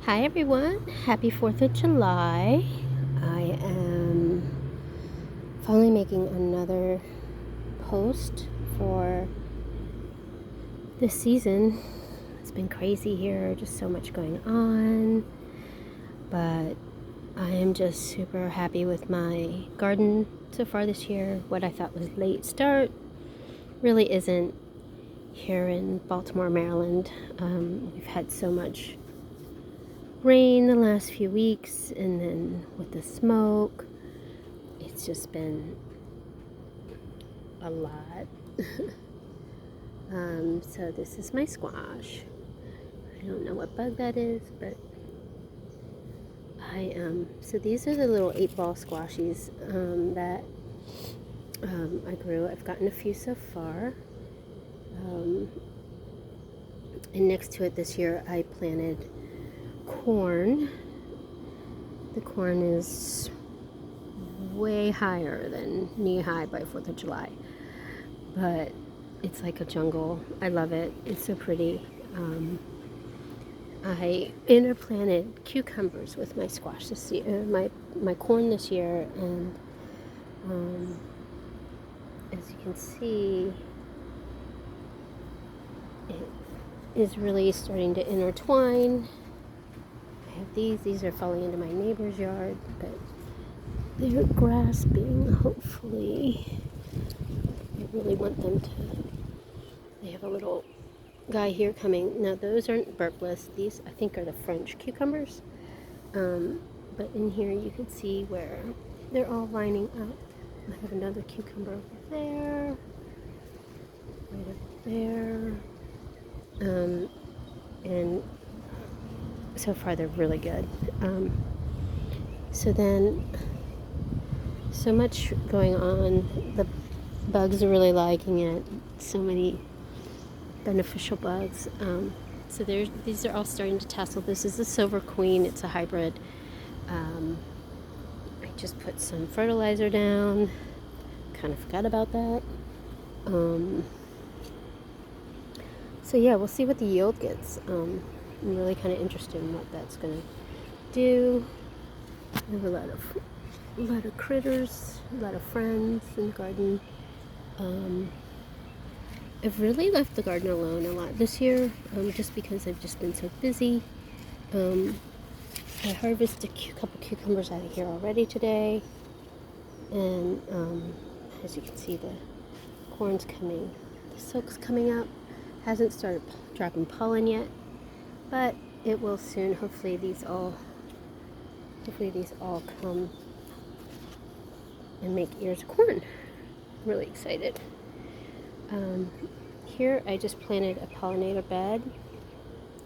Hi everyone, happy 4th of July. I am finally making another post for this season. It's been crazy here, just so much going on, but I am just super happy with my garden so far this year. What I thought was late start really isn't here in Baltimore, Maryland. We've had so much rain the last few weeks, and then with the smoke, it's just been a lot. So this is my squash. I don't know what bug that is, but so these are the little 8-ball squashies that I grew. I've gotten a few so far. And next to it this year I planted corn. The corn is way higher than knee-high by 4th of July, but it's like a jungle. I love it. It's so pretty. I interplanted cucumbers with my squash this year, my corn this year, and as you can see, it is really starting to intertwine. I have these are falling into my neighbor's yard, but they're grasping. Hopefully, I really want them to. They have a little guy here coming. Now those aren't burpless. These I think are the French cucumbers. But in here you can see where they're all lining up. I have another cucumber over there, right up there. And so far they're really good. So then, so much going on. The bugs are really liking it. So many beneficial bugs. So these are all starting to tassel. This is the Silver Queen. It's a hybrid. I just put some fertilizer down. Kind of forgot about that. So yeah, we'll see what the yield gets. I'm really kind of interested in what that's going to do. I have a lot of critters, a lot of friends in the garden. I've really left the garden alone a lot this year, just because I've just been so busy. I harvested a couple cucumbers out of here already today, and as you can see, the corn's coming, the silk's coming up. Hasn't started dropping pollen yet, but it will soon. Hopefully these all come and make ears of corn. I'm really excited. Here I just planted a pollinator bed.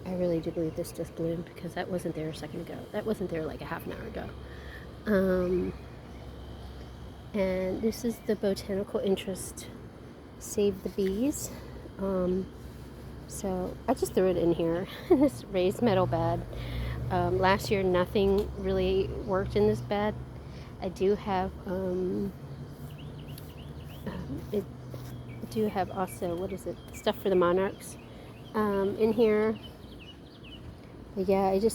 I really do believe this just bloomed because that wasn't there a second ago. That wasn't there like a half an hour ago. And this is the Botanical Interest Save the Bees. So I just threw it in here in this raised metal bed. Last year nothing really worked in this bed. I do have also, what is it, stuff for the monarchs in here. But yeah, a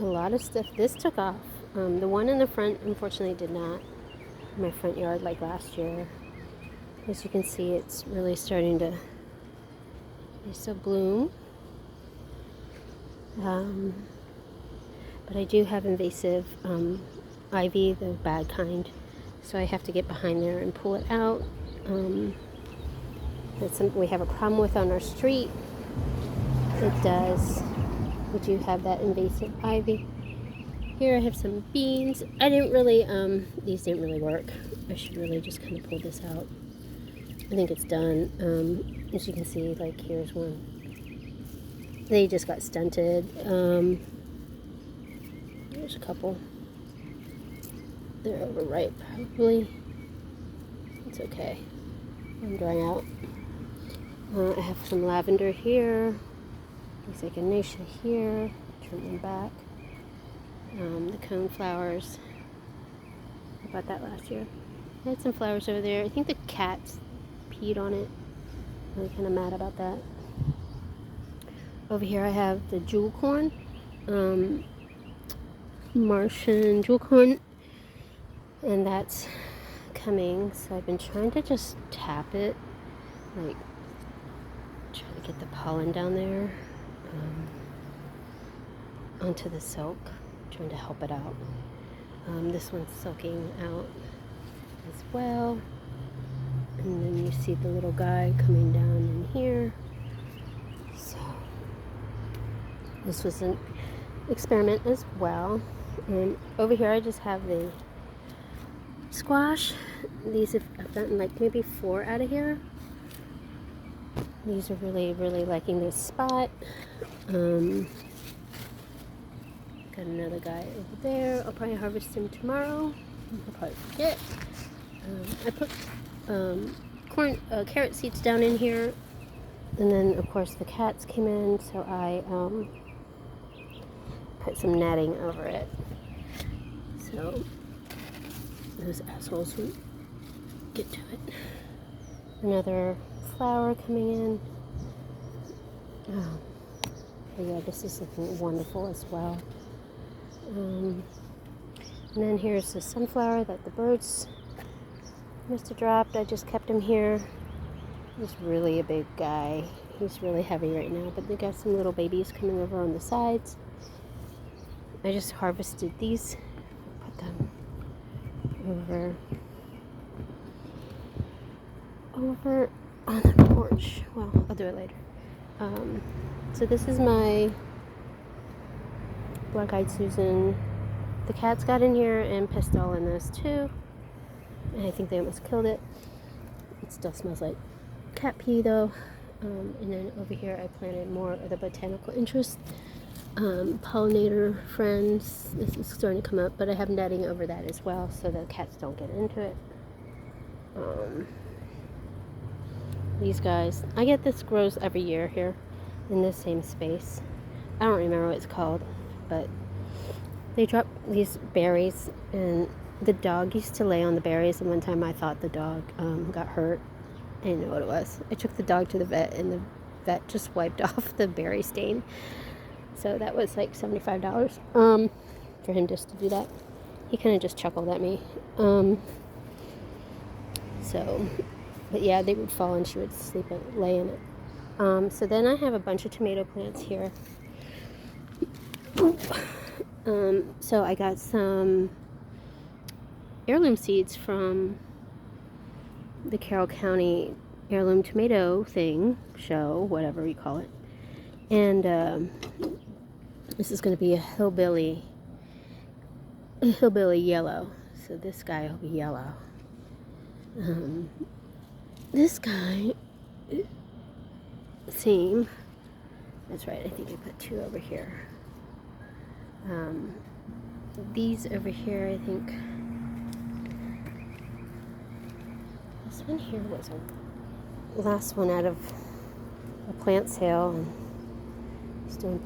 lot of stuff. This took off. The one in the front unfortunately did not, in my front yard, like last year. As you can see, it's really starting to bloom. But I do have invasive ivy, the bad kind, so I have to get behind there and pull it out. That's something we have a problem with on our street. It does. We do have that invasive ivy. Here I have some beans. I didn't really, these didn't really work. I should really just kind of pull this out. I think it's done. As you can see, like here's one. They just got stunted. There's a couple. They're overripe, probably. It's okay. I'm drying out. I have some lavender here. Looks like echinacea here. Turn them back. The cone flowers. I bought that last year. I had some flowers over there. I think the cats peed on it. I'm really kind of mad about that. Over here I have the jewel corn. Martian jewel corn, and that's coming. So I've been trying to just tap it, like try to get the pollen down there onto the silk, trying to help it out. This one's soaking out as well, and then you see the little guy coming down in here. So this was an experiment as well. And over here I just have the squash. These I've gotten like maybe 4 out of here. These are really liking this spot. Got another guy over there. I'll probably harvest him tomorrow. I'll probably forget. I put carrot seeds down in here, and then of course the cats came in, so I put some netting over it, so those assholes won't get to it. Another flower coming in. Oh, but yeah, this is looking wonderful as well. And then here's the sunflower that the birds must have dropped. I just kept him here. He's really a big guy. He's really heavy right now, but they got some little babies coming over on the sides. I just harvested these, put them over on the porch. Well, I'll do it later. So this is my Black-Eyed Susan. The cats got in here and pissed all in this too, and I think they almost killed it. It still smells like cat pee though. And then over here I planted more of the botanical interest pollinator friends. This is starting to come up, but I have netting over that as well so the cats don't get into it. These guys, I get this grows every year here in this same space. I don't remember what it's called, but they drop these berries, and the dog used to lay on the berries, and one time I thought the dog got hurt. I didn't know what it was. I took the dog to the vet, and the vet just wiped off the berry stain. So that was like $75 for him just to do that. He kind of just chuckled at me. But yeah, they would fall and she would lay in it. So then I have a bunch of tomato plants here. So I got some heirloom seeds from the Carroll County heirloom tomato show, whatever you call it. And this is going to be a hillbilly yellow. So this guy will be yellow. This guy, same. That's right, I think I put 2 over here. These over here, I think. This one here was a last one out of a plant sale, and it's doing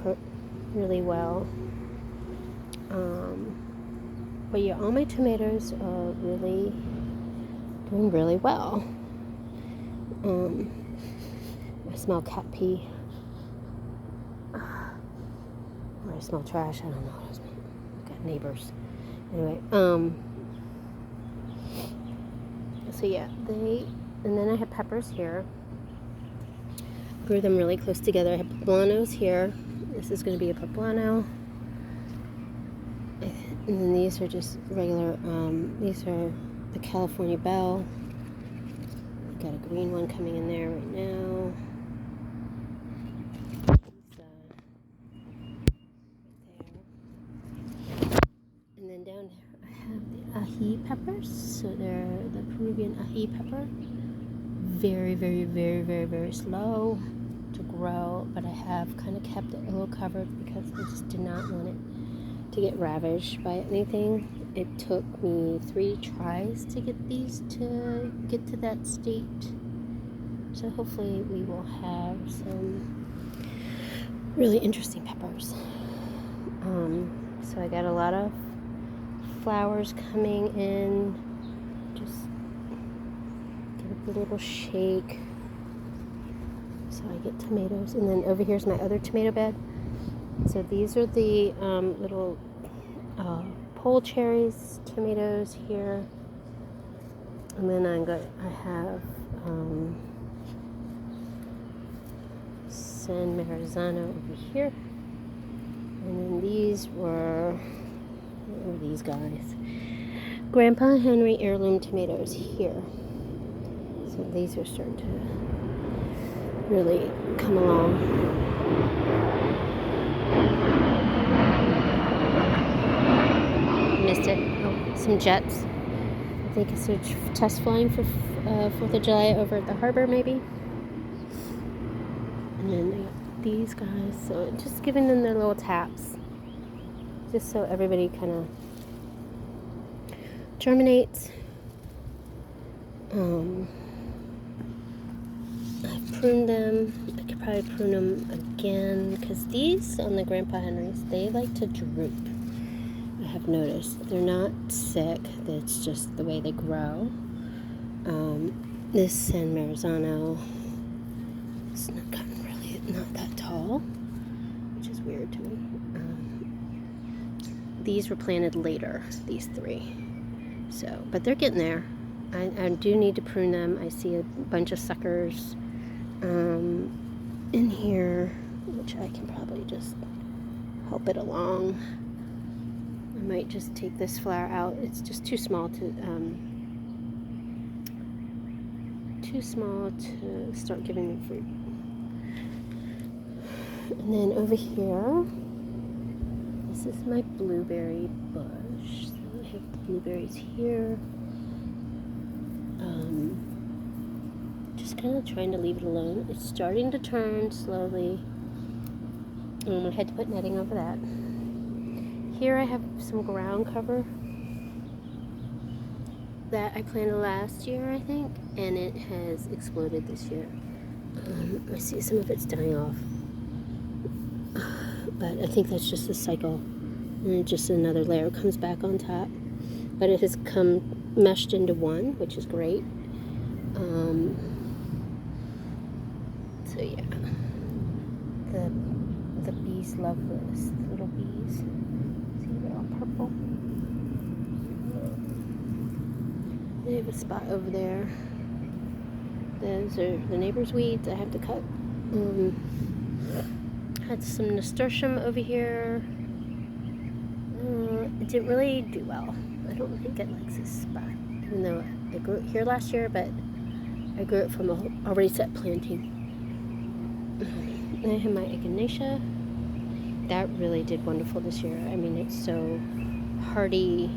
really well. But yeah, all my tomatoes are really doing really well. I smell cat pee. Or I smell trash. I don't know what I smell. Got neighbors. Anyway, so yeah, and then I have peppers here. Grew them really close together. I have poblanos here. This is going to be a poblano. And then these are just regular, these are the California Belle. Got a green one coming in there right now. And then down there I have the ají peppers. So they're the Peruvian ají pepper. Very, very, very, very, very slow to grow, but I have kind of kept it a little covered because I just did not want it to get ravaged by anything. It took me 3 tries to get these to get to that state. So hopefully we will have some really interesting peppers. So I got a lot of flowers coming in. Just give it a little shake. So I get tomatoes. And then over here's my other tomato bed. So these are the little pole cherries, tomatoes here. And then I have San Marzano over here. And then these were, what were these guys? Grandpa Henry heirloom tomatoes here. So these are starting to really come along. Missed it. Oh, some jets. I think it's a test flying for 4th of July over at the harbor, maybe. And then they got these guys. So just giving them their little taps. Just so everybody kind of germinates. I've pruned them. I could probably prune them again because these on the Grandpa Henrys, they like to droop. I have noticed they're not sick. It's just the way they grow. This San Marzano, it's not gotten really not that tall, which is weird to me. These were planted later. These 3. So, but they're getting there. I do need to prune them. I see a bunch of suckers in here, which I can probably just help it along. I might just take this flower out. It's just too small to start giving me fruit. And then over here, this is my blueberry bush. So I have blueberries here. Just kind of trying to leave it alone. It's starting to turn slowly. I had to put netting over that. Here I have some ground cover that I planted last year, I think, and it has exploded this year. I see some of it's dying off, but I think that's just a cycle, and just another layer comes back on top. But it has come meshed into one, which is great. So yeah, the bees love this. The little bees. See, they're all purple. They have a spot over there. Those are the neighbor's weeds I have to cut. Had some nasturtium over here. It didn't really do well. I don't think it likes this spot, even though I grew it here last year, but I grew it from a already set planting. I have my echinacea. That really did wonderful this year. I mean, it's so hardy,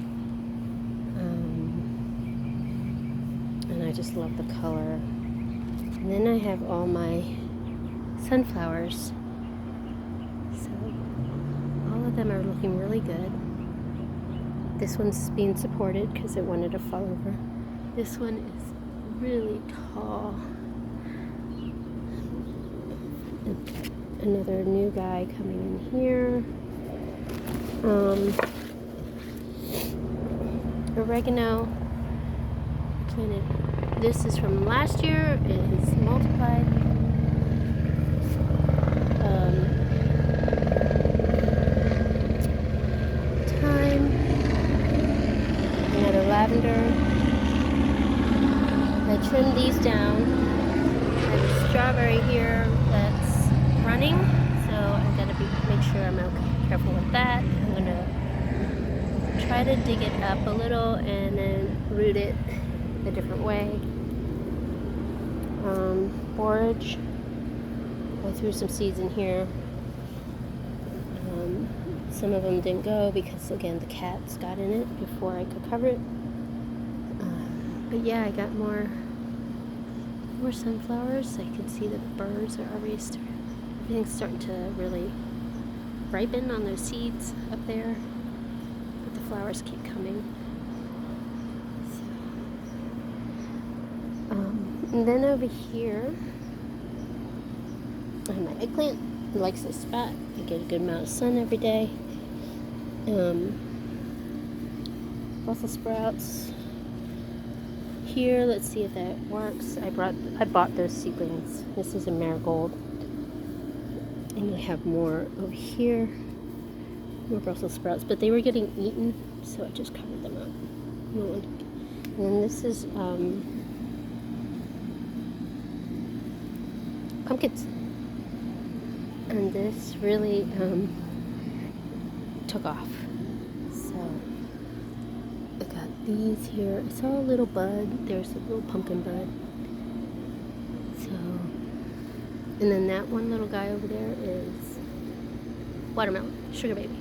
and I just love the color. And then I have all my sunflowers. So all of them are looking really good. This one's being supported because it wanted to fall over. This one is really tall. Another new guy coming in here. Oregano. Planted. This is from last year. It has multiplied. Thyme. Another lavender. I trimmed these down. I have a strawberry here that's running, so I'm gonna make sure I'm careful with that. I'm gonna try to dig it up a little and then root it a different way. Borage. I threw some seeds in here. Some of them didn't go because, again, the cats got in it before I could cover it. But yeah, I got more sunflowers. I can see the birds are already everything's starting to really ripen on those seeds up there. But the flowers keep coming. And then over here, I have my eggplant. It likes this spot. I get a good amount of sun every day. Brussels sprouts. Here, let's see if that works. I bought those seedlings. This is a marigold. And I have more over here. more Brussels sprouts, but they were getting eaten, so I just covered them up. And then this is pumpkins, and this really took off. So I got these here. I saw a little bud. There's a little pumpkin bud. So, and then that one little guy over there is watermelon, sugar baby.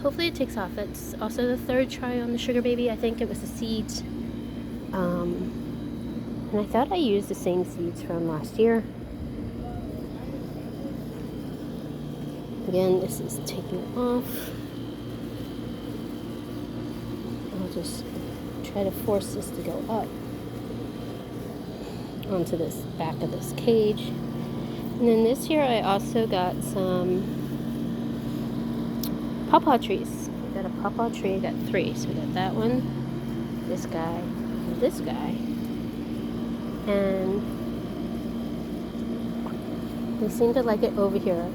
Hopefully it takes off. That's also the third try on the sugar baby. I think it was the seeds. And I thought I used the same seeds from last year. Again, this is taking off. I'll just try to force this to go up onto this back of this cage. And then this year I also got some pawpaw trees. I got a pawpaw tree. I got 3. So we got that one, this guy, and this guy. And they seem to like it over here.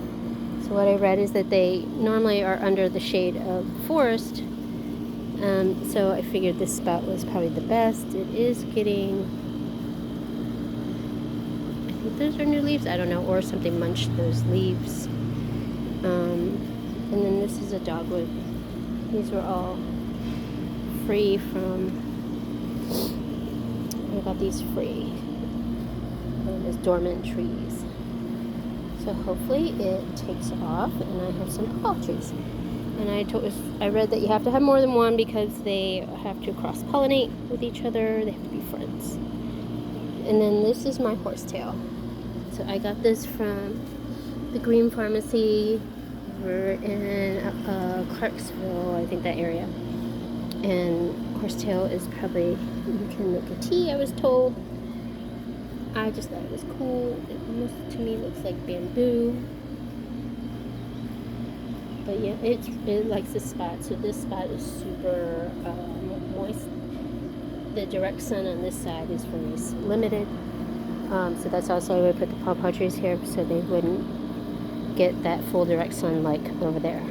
So what I read is that they normally are under the shade of forest. So I figured this spot was probably the best. It is getting, I think those are new leaves, I don't know, or something munched those leaves. And then this is a dogwood. These were all free from, I got these free. As dormant trees. So hopefully it takes off, and I have some pawpaw trees. And I read that you have to have more than one because they have to cross-pollinate with each other. They have to be friends. And then this is my horsetail. So I got this from the Green Pharmacy over in Clarksville, I think that area. And horsetail is probably, you can make a tea, I was told. I just thought it was cool. It almost, to me, looks like bamboo. But yeah, it likes this spot. So this spot is super moist. The direct sun on this side is very limited. So that's also why I put the pawpaw trees here, so they wouldn't get that full direct sun like over there.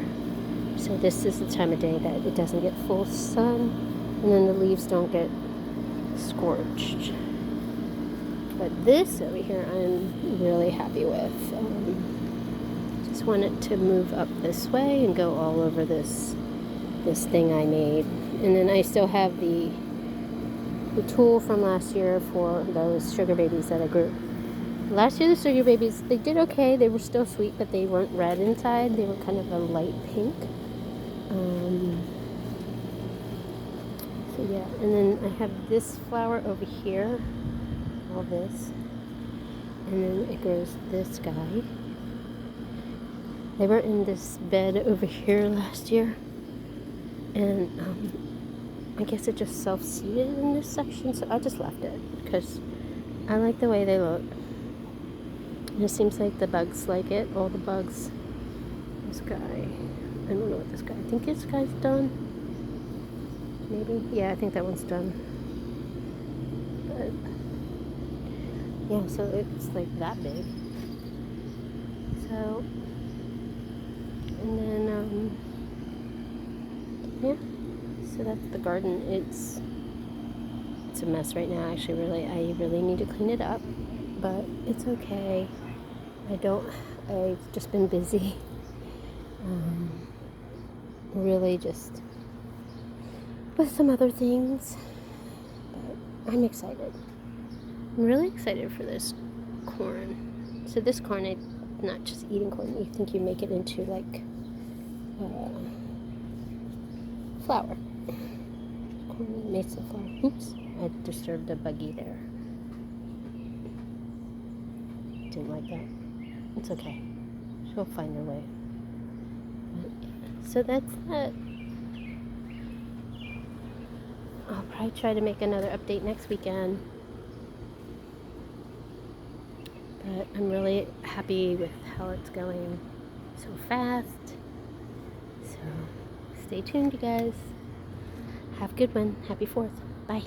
So this is the time of day that it doesn't get full sun, and then the leaves don't get scorched. But this over here I'm really happy with. Just want it to move up this way and go all over this thing I made. And then I still have the tool from last year for those sugar babies that I grew. Last year the sugar babies, they did okay. They were still sweet, but they weren't red inside. They were kind of a light pink. So yeah, and then I have this flower over here. All this, and then it grows this guy. They were in this bed over here last year, and I guess it just self-seeded in this section, so I just left it because I like the way they look. And it seems like the bugs like it. All the bugs. This guy, I don't know what this guy, I think this guy's done. Maybe, yeah, I think that one's done. But yeah, so it's like that big. So, and then, yeah, so that's the garden. It's a mess right now, actually, I really need to clean it up, but it's okay. I've just been busy, really just with some other things, but I'm excited. I'm really excited for this corn. So this corn, I'm not just eating corn. You think you make it into like flour. Corn mason flour. Oops, I disturbed a buggy there. Didn't like that. It's okay. She'll find her way. So that's that. I'll probably try to make another update next weekend. But I'm really happy with how it's going so fast. So stay tuned, you guys. Have a good one. Happy 4th. Bye.